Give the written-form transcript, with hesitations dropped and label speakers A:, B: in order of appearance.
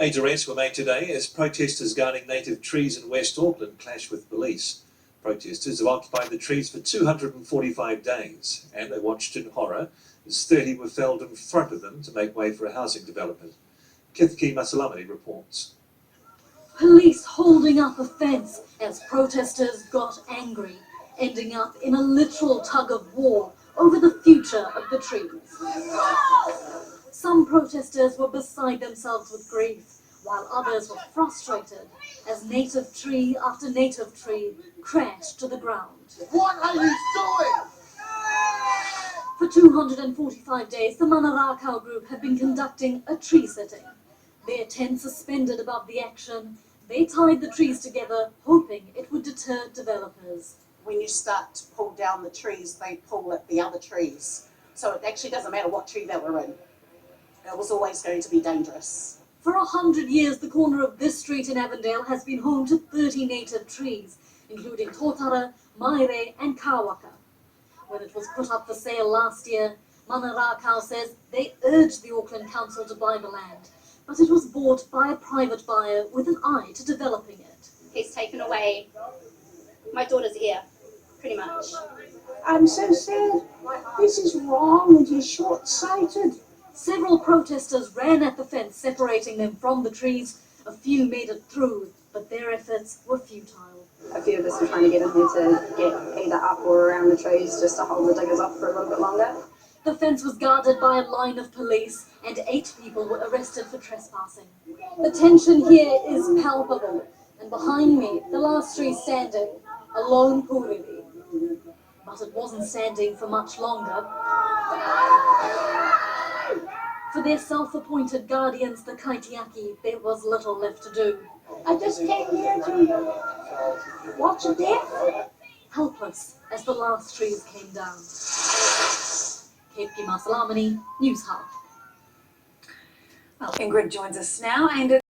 A: 8 arrests were made today as protesters guarding native trees in West Auckland clashed with police. Protesters have occupied the trees for 245 days, and they watched in horror as 30 were felled in front of them to make way for a housing development. Kithki Masalamani reports.
B: Police holding up a fence as protesters got angry, ending up in a literal tug of war over the future of the trees. Some protesters were beside themselves with grief, while others were frustrated as native tree after native tree crashed to the ground.
C: What are you doing?
B: For 245 days, the Manarakau group have been conducting a tree sitting. Their tent suspended above the action, they tied the trees together, hoping it would deter developers.
D: When you start to pull down the trees, they pull at the other trees. So it actually doesn't matter what tree that we're in. It was always going to be dangerous.
B: For 100 years, the corner of this street in Avondale has been home to 30 native trees, including Totara, Maire and Kawaka. When it was put up for sale last year, Manarakau says they urged the Auckland Council to buy the land, but it was bought by a private buyer with an eye to developing it.
E: He's taken away my daughter's ear, pretty much.
F: I'm so sad. This is wrong and he's short-sighted.
B: Several protesters ran at the fence separating them from the trees. A few made it through, but their efforts were futile.
G: A few of us were trying to get in here to get either up or around the trees just to hold the diggers off for a little bit longer.
B: The fence was guarded by a line of police and 8 people were arrested for trespassing. The tension here is palpable, and behind me, the last tree standing, a lone puriri. But it wasn't standing for much longer. For their self-appointed guardians, the Kaitiaki, there was little left to do.
F: I just came here to watch a death.
B: Helpless as the last trees came down. Kithki Masalamani, News Hub.
H: Well, Ingrid joins us now, and